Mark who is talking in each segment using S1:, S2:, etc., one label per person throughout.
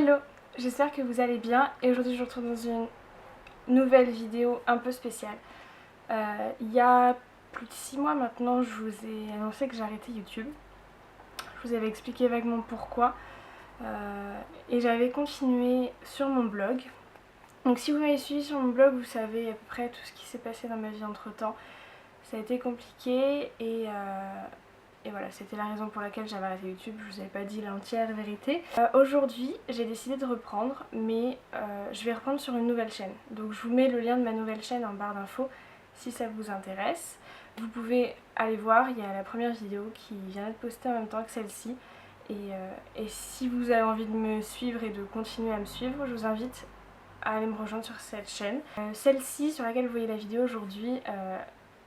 S1: Hello, j'espère que vous allez bien et aujourd'hui je vous retrouve dans une nouvelle vidéo un peu spéciale. Il y a plus de 6 mois maintenant, je vous ai annoncé que j'arrêtais YouTube. Je vous avais expliqué vaguement pourquoi et j'avais continué sur mon blog. Donc si vous m'avez suivi sur mon blog, vous savez à peu près tout ce qui s'est passé dans ma vie entre temps. Ça a été compliqué et voilà, c'était la raison pour laquelle j'avais arrêté YouTube, je vous avais pas dit l'entière vérité. Aujourd'hui, j'ai décidé de reprendre, mais je vais reprendre sur une nouvelle chaîne. Donc je vous mets le lien de ma nouvelle chaîne en barre d'infos si ça vous intéresse. Vous pouvez aller voir, il y a la première vidéo qui vient d'être postée en même temps que celle-ci. Et si vous avez envie de me suivre et de continuer à me suivre, je vous invite à aller me rejoindre sur cette chaîne. Celle-ci sur laquelle vous voyez la vidéo aujourd'hui,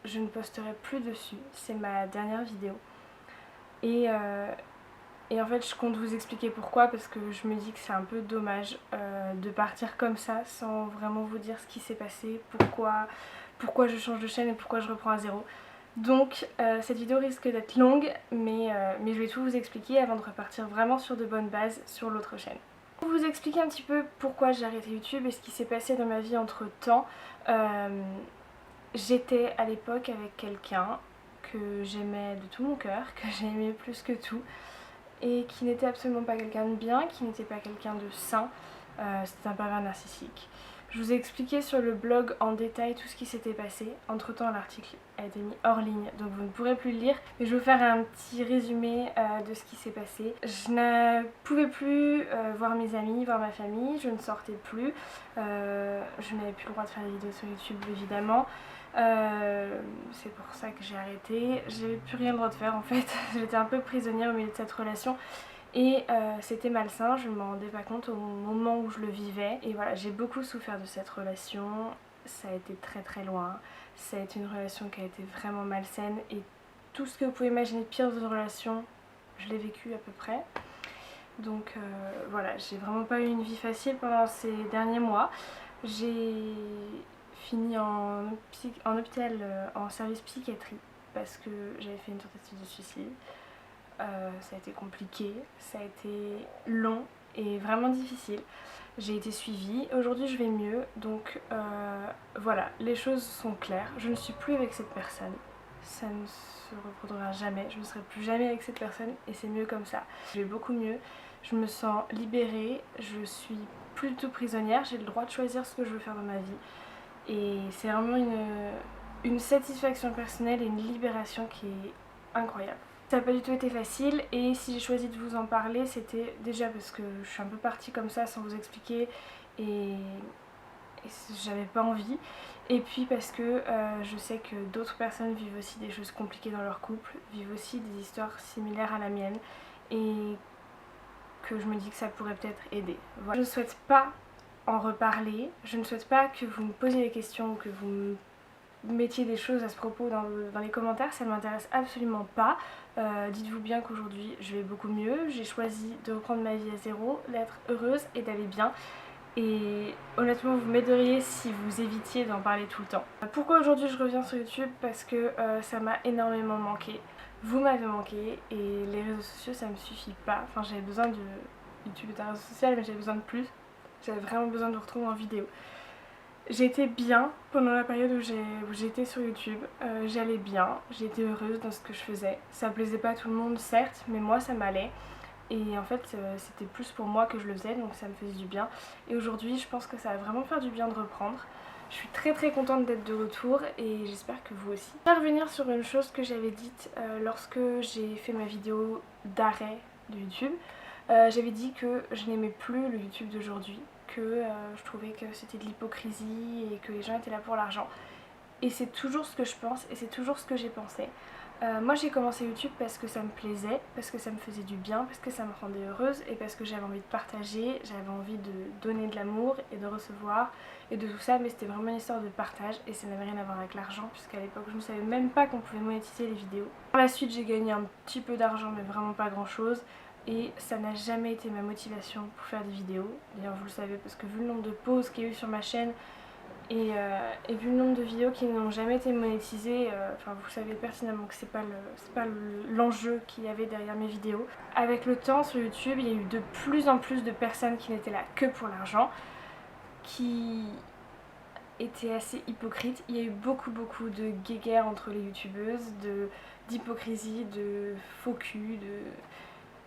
S1: je ne posterai plus dessus, c'est ma dernière vidéo. Et en fait je compte vous expliquer pourquoi, parce que je me dis que c'est un peu dommage de partir comme ça sans vraiment vous dire ce qui s'est passé, pourquoi je change de chaîne et pourquoi je reprends à zéro. Donc cette vidéo risque d'être longue, mais je vais tout vous expliquer avant de repartir vraiment sur de bonnes bases sur l'autre chaîne. Pour vous expliquer un petit peu pourquoi j'ai arrêté YouTube et ce qui s'est passé dans ma vie entre temps, j'étais à l'époque avec quelqu'un que j'aimais de tout mon cœur, que j'aimais plus que tout, et qui n'était absolument pas quelqu'un de bien, qui n'était pas quelqu'un de sain, c'était un pervers narcissique. Je vous ai expliqué sur le blog en détail tout ce qui s'était passé. Entre temps l'article a été mis hors ligne, donc vous ne pourrez plus le lire, mais je vais vous faire un petit résumé de ce qui s'est passé. Je ne pouvais plus voir mes amis, voir ma famille, je ne sortais plus, je n'avais plus le droit de faire des vidéos sur YouTube évidemment. C'est pour ça que j'ai arrêté, j'avais plus rien le droit de faire en fait. J'étais un peu prisonnière au milieu de cette relation et c'était malsain, je ne m'en rendais pas compte au moment où je le vivais. Et voilà, j'ai beaucoup souffert de cette relation, ça a été très très loin, ça a été une relation qui a été vraiment malsaine et tout ce que vous pouvez imaginer de pire dans une relation, je l'ai vécu à peu près. Donc voilà, j'ai vraiment pas eu une vie facile pendant ces derniers mois. J'ai fini en hôpital, en service psychiatrie, parce que j'avais fait une tentative de suicide. Ça a été compliqué, ça a été long et vraiment difficile. J'ai été suivie, aujourd'hui je vais mieux, donc voilà, les choses sont claires. Je ne suis plus avec cette personne, ça ne se reproduira jamais, je ne serai plus jamais avec cette personne et c'est mieux comme ça. Je vais beaucoup mieux, je me sens libérée, je suis plus du tout prisonnière, j'ai le droit de choisir ce que je veux faire dans ma vie. Et c'est vraiment une satisfaction personnelle et une libération qui est incroyable. Ça n'a pas du tout été facile et si j'ai choisi de vous en parler, c'était déjà parce que je suis un peu partie comme ça sans vous expliquer et j'avais pas envie. Et puis parce que je sais que d'autres personnes vivent aussi des choses compliquées dans leur couple, vivent aussi des histoires similaires à la mienne et que je me dis que ça pourrait peut-être aider. Voilà. Je ne souhaite pas en reparler, je ne souhaite pas que vous me posiez des questions ou que vous me mettiez des choses à ce propos dans les commentaires, ça ne m'intéresse absolument pas. Dites-vous bien qu'aujourd'hui je vais beaucoup mieux, j'ai choisi de reprendre ma vie à zéro, d'être heureuse et d'aller bien. Et honnêtement vous m'aideriez si vous évitiez d'en parler tout le temps. Pourquoi aujourd'hui je reviens sur YouTube? Parce que ça m'a énormément manqué. Vous m'avez manqué et les réseaux sociaux ça me suffit pas. Enfin j'avais besoin de... YouTube est un réseau social mais j'avais besoin de plus. J'avais vraiment besoin de vous retrouver en vidéo. J'étais bien pendant la période où j'étais sur YouTube, j'allais bien, j'étais heureuse dans ce que je faisais. Ça plaisait pas à tout le monde certes, mais moi ça m'allait. Et en fait c'était plus pour moi que je le faisais, donc ça me faisait du bien. Et aujourd'hui je pense que ça va vraiment faire du bien de reprendre. Je suis très très contente d'être de retour et j'espère que vous aussi. Je vais revenir sur une chose que j'avais dite lorsque j'ai fait ma vidéo d'arrêt de YouTube. J'avais dit que je n'aimais plus le YouTube d'aujourd'hui, que je trouvais que c'était de l'hypocrisie et que les gens étaient là pour l'argent. Et c'est toujours ce que je pense et c'est toujours ce que j'ai pensé. Moi j'ai commencé YouTube parce que ça me plaisait, parce que ça me faisait du bien, parce que ça me rendait heureuse et parce que j'avais envie de partager, j'avais envie de donner de l'amour et de recevoir et de tout ça, mais c'était vraiment une histoire de partage et ça n'avait rien à voir avec l'argent puisqu'à l'époque je ne savais même pas qu'on pouvait monétiser les vidéos. Par la suite j'ai gagné un petit peu d'argent mais vraiment pas grand chose. Et ça n'a jamais été ma motivation pour faire des vidéos. D'ailleurs vous le savez parce que vu le nombre de pauses qu'il y a eu sur ma chaîne, Et vu le nombre de vidéos qui n'ont jamais été monétisées, enfin vous savez pertinemment que c'est pas l'enjeu qu'il y avait derrière mes vidéos. Avec le temps sur YouTube, il y a eu de plus en plus de personnes qui n'étaient là que pour l'argent, qui étaient assez hypocrites. Il y a eu beaucoup de guéguerres entre les youtubeuses, d'hypocrisie, de faux cul,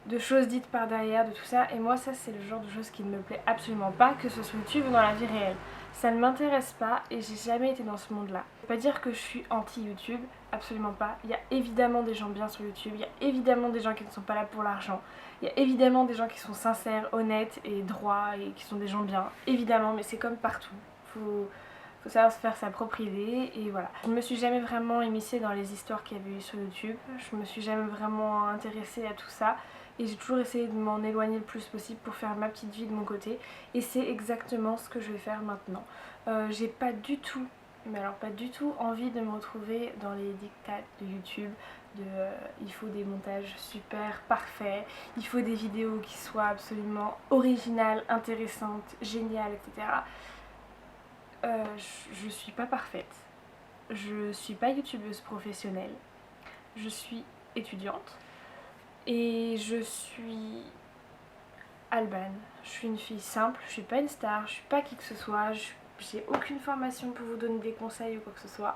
S1: de choses dites par derrière, de tout ça. Et moi ça c'est le genre de choses qui ne me plaît absolument pas, que ce soit YouTube ou dans la vie réelle. Ça ne m'intéresse pas et j'ai jamais été dans ce monde-là. Je ne veux pas dire que je suis anti-YouTube, absolument pas. Il y a évidemment des gens bien sur YouTube, il y a évidemment des gens qui ne sont pas là pour l'argent. Il y a évidemment des gens qui sont sincères, honnêtes et droits et qui sont des gens bien. Évidemment, mais c'est comme partout. Faut savoir se faire sa propre idée et voilà. Je ne me suis jamais vraiment immiscée dans les histoires qu'il y avait eu sur YouTube. Je me suis jamais vraiment intéressée à tout ça. Et j'ai toujours essayé de m'en éloigner le plus possible pour faire ma petite vie de mon côté. Et c'est exactement ce que je vais faire maintenant. J'ai pas du tout, mais alors pas du tout, envie de me retrouver dans les dictats de YouTube. Il faut des montages super parfaits, il faut des vidéos qui soient absolument originales, intéressantes, géniales, etc. Je suis pas parfaite. Je suis pas youtubeuse professionnelle. Je suis étudiante. Et je suis Alban, je suis une fille simple, je suis pas une star, je suis pas qui que ce soit, j'ai aucune formation pour vous donner des conseils ou quoi que ce soit,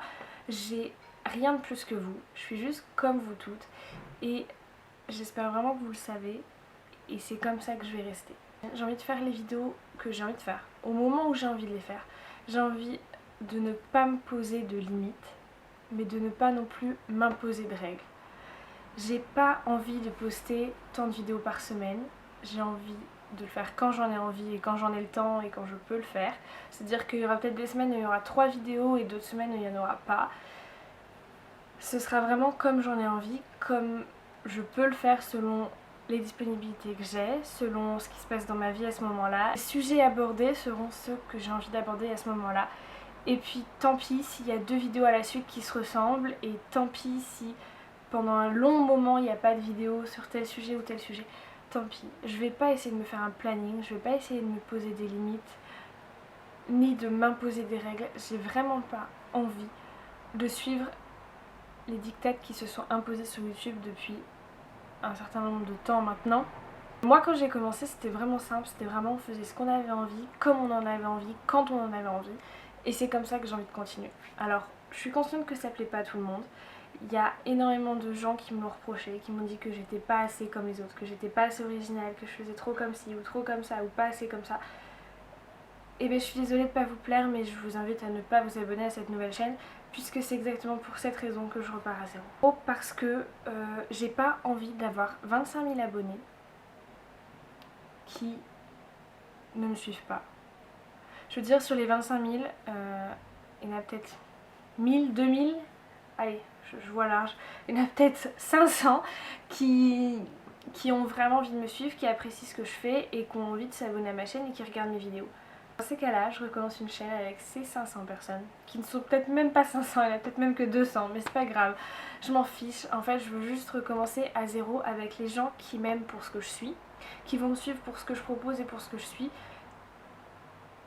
S1: j'ai rien de plus que vous, je suis juste comme vous toutes et j'espère vraiment que vous le savez et c'est comme ça que je vais rester. J'ai envie de faire les vidéos que j'ai envie de faire, au moment où j'ai envie de les faire. J'ai envie de ne pas me poser de limites, mais de ne pas non plus m'imposer de règles. J'ai pas envie de poster tant de vidéos par semaine, j'ai envie de le faire quand j'en ai envie et quand j'en ai le temps et quand je peux le faire. C'est-à-dire qu'il y aura peut-être des semaines où il y aura 3 vidéos et d'autres semaines où il n'y en aura pas. Ce sera vraiment comme j'en ai envie, comme je peux le faire selon les disponibilités que j'ai, selon ce qui se passe dans ma vie à ce moment-là. Les sujets abordés seront ceux que j'ai envie d'aborder à ce moment-là. Et puis tant pis s'il y a 2 vidéos à la suite qui se ressemblent et tant pis si pendant un long moment il n'y a pas de vidéo sur tel sujet ou tel sujet, tant pis. Je vais pas essayer de me faire un planning, je vais pas essayer de me poser des limites, ni de m'imposer des règles. J'ai vraiment pas envie de suivre les dictats qui se sont imposés sur YouTube depuis un certain nombre de temps maintenant. Moi quand j'ai commencé c'était vraiment simple, c'était vraiment on faisait ce qu'on avait envie, comme on en avait envie, quand on en avait envie. Et c'est comme ça que j'ai envie de continuer. Alors je suis consciente que ça plaît pas à tout le monde. Il y a énormément de gens qui me l'ont reproché, qui m'ont dit que j'étais pas assez comme les autres, que j'étais pas assez originale, que je faisais trop comme ci ou trop comme ça ou pas assez comme ça. Et bien je suis désolée de pas vous plaire, mais je vous invite à ne pas vous abonner à cette nouvelle chaîne puisque c'est exactement pour cette raison que je repars à zéro. Parce que j'ai pas envie d'avoir 25 000 abonnés qui ne me suivent pas. Je veux dire sur les 25 000, il y en a peut-être 1000, 2000, allez, je vois large, il y en a peut-être 500 qui ont vraiment envie de me suivre, qui apprécient ce que je fais et qui ont envie de s'abonner à ma chaîne et qui regardent mes vidéos. Dans ces cas-là, je recommence une chaîne avec ces 500 personnes, qui ne sont peut-être même pas 500, il y en a peut-être même que 200, mais c'est pas grave, je m'en fiche. En fait, je veux juste recommencer à zéro avec les gens qui m'aiment pour ce que je suis, qui vont me suivre pour ce que je propose et pour ce que je suis,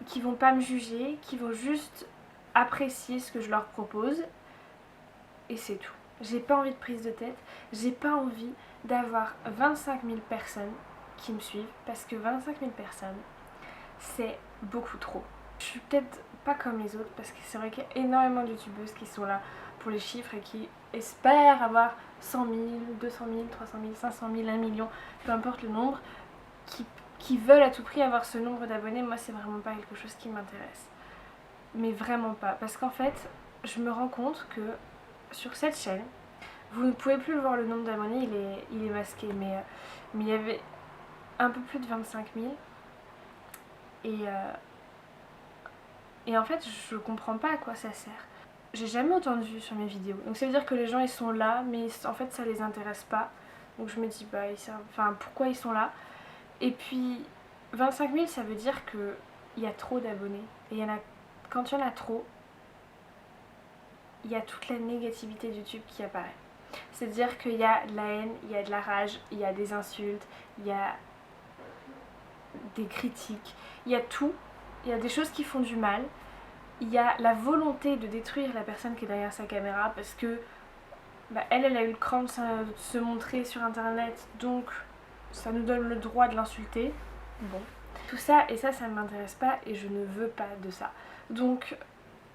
S1: qui vont pas me juger, qui vont juste apprécier ce que je leur propose. Et c'est tout. J'ai pas envie de prise de tête, j'ai pas envie d'avoir 25 000 personnes qui me suivent parce que 25 000 personnes, c'est beaucoup trop. Je suis peut-être pas comme les autres parce que c'est vrai qu'il y a énormément de youtubeuses qui sont là pour les chiffres et qui espèrent avoir 100 000, 200 000, 300 000, 500 000, 1 million, peu importe le nombre, qui veulent à tout prix avoir ce nombre d'abonnés. Moi, c'est vraiment pas quelque chose qui m'intéresse. Mais vraiment pas. Parce qu'en fait, je me rends compte que sur cette chaîne, vous ne pouvez plus le voir, le nombre d'abonnés, il est masqué, mais il y avait un peu plus de 25 000 et en fait je comprends pas à quoi ça sert. J'ai jamais autant de vues sur mes vidéos, donc ça veut dire que les gens ils sont là mais en fait ça les intéresse pas, donc je me dis bah pourquoi ils sont là. Et puis 25 000 ça veut dire que il y a trop d'abonnés et quand il y en a trop, il y a toute la négativité de YouTube qui apparaît. C'est-à-dire qu'il y a de la haine, il y a de la rage, il y a des insultes, il y a des critiques, il y a tout, il y a des choses qui font du mal il y a la volonté de détruire la personne qui est derrière sa caméra parce que elle a eu le cran de se montrer sur internet, donc ça nous donne le droit de l'insulter. Bon, tout ça et ça ne m'intéresse pas et je ne veux pas de ça. Donc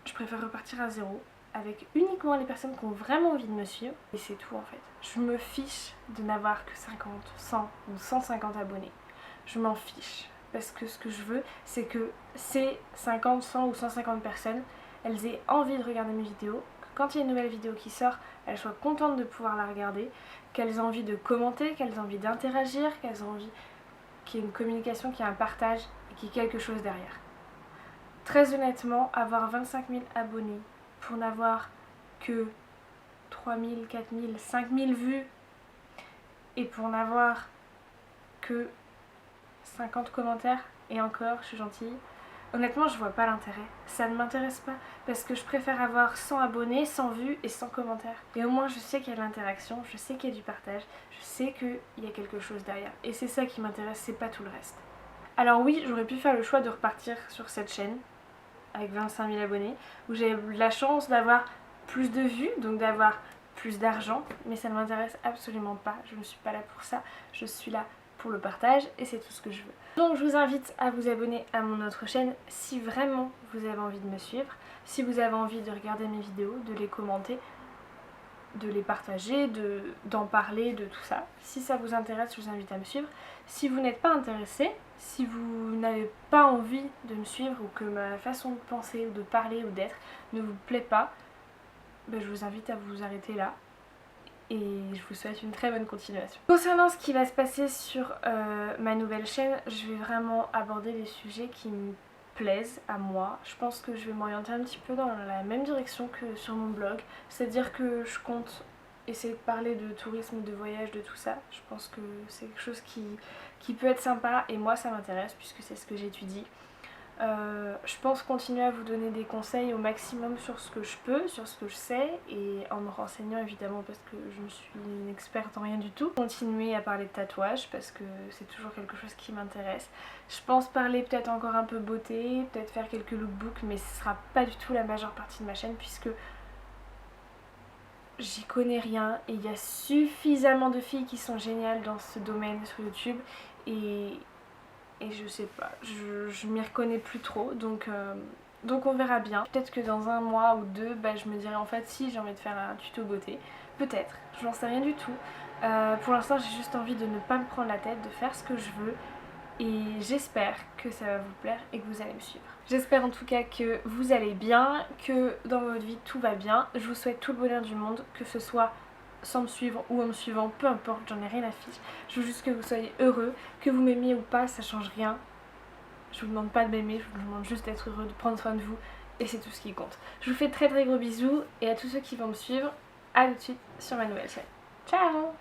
S1: je préfère repartir à zéro avec uniquement les personnes qui ont vraiment envie de me suivre et c'est tout en fait. Je me fiche de n'avoir que 50, 100 ou 150 abonnés. Je m'en fiche parce que ce que je veux c'est que ces 50, 100 ou 150 personnes, elles aient envie de regarder mes vidéos, que quand il y a une nouvelle vidéo qui sort, elles soient contentes de pouvoir la regarder, qu'elles aient envie de commenter, qu'elles aient envie d'interagir, qu'elles aient envie qu'il y ait une communication, qu'il y ait un partage et qu'il y ait quelque chose derrière. Très honnêtement, avoir 25 000 abonnés pour n'avoir que 3 000, 4 000, 5 000 vues et pour n'avoir que 50 commentaires, et encore, je suis gentille, honnêtement je vois pas l'intérêt. Ça ne m'intéresse pas parce que je préfère avoir 100 abonnés, 100 vues et 100 commentaires. Et au moins je sais qu'il y a de l'interaction, je sais qu'il y a du partage, je sais qu'il y a quelque chose derrière. Et c'est ça qui m'intéresse, c'est pas tout le reste. Alors oui, j'aurais pu faire le choix de repartir sur cette chaîne avec 25 000 abonnés, où j'ai la chance d'avoir plus de vues, donc d'avoir plus d'argent, mais ça ne m'intéresse absolument pas, je ne suis pas là pour ça, je suis là pour le partage et c'est tout ce que je veux. Donc je vous invite à vous abonner à mon autre chaîne si vraiment vous avez envie de me suivre, si vous avez envie de regarder mes vidéos, de les commenter, de les partager, d'en parler, de tout ça. Si ça vous intéresse, je vous invite à me suivre. Si vous n'êtes pas intéressé, si vous n'avez pas envie de me suivre ou que ma façon de penser ou de parler ou d'être ne vous plaît pas, je vous invite à vous arrêter là et je vous souhaite une très bonne continuation. Concernant ce qui va se passer sur ma nouvelle chaîne, je vais vraiment aborder des sujets qui me plaisent à moi. Je pense que je vais m'orienter un petit peu dans la même direction que sur mon blog, c'est-à-dire que je compte essayer de parler de tourisme, de voyage, de tout ça. Je pense que c'est quelque chose qui peut être sympa et moi ça m'intéresse puisque c'est ce que j'étudie. Je pense continuer à vous donner des conseils au maximum sur ce que je peux, sur ce que je sais et en me renseignant évidemment parce que je ne suis une experte en rien du tout. Continuer à parler de tatouage parce que c'est toujours quelque chose qui m'intéresse. Je pense parler peut-être encore un peu beauté, peut-être faire quelques lookbooks mais ce sera pas du tout la majeure partie de ma chaîne puisque j'y connais rien et il y a suffisamment de filles qui sont géniales dans ce domaine sur YouTube et je sais pas, je m'y reconnais plus trop donc on verra bien. Peut-être que dans un mois ou deux je me dirai en fait si j'ai envie de faire un tuto beauté, peut-être, je n'en sais rien du tout. Pour l'instant j'ai juste envie de ne pas me prendre la tête, de faire ce que je veux et j'espère que ça va vous plaire et que vous allez me suivre. J'espère en tout cas que vous allez bien, que dans votre vie tout va bien. Je vous souhaite tout le bonheur du monde, que ce soit sans me suivre ou en me suivant, peu importe, j'en ai rien à fiche. Je veux juste que vous soyez heureux, que vous m'aimiez ou pas, ça change rien. Je vous demande pas de m'aimer, je vous demande juste d'être heureux, de prendre soin de vous et c'est tout ce qui compte. Je vous fais très gros bisous et à tous ceux qui vont me suivre, à tout de suite sur ma nouvelle chaîne. Ciao!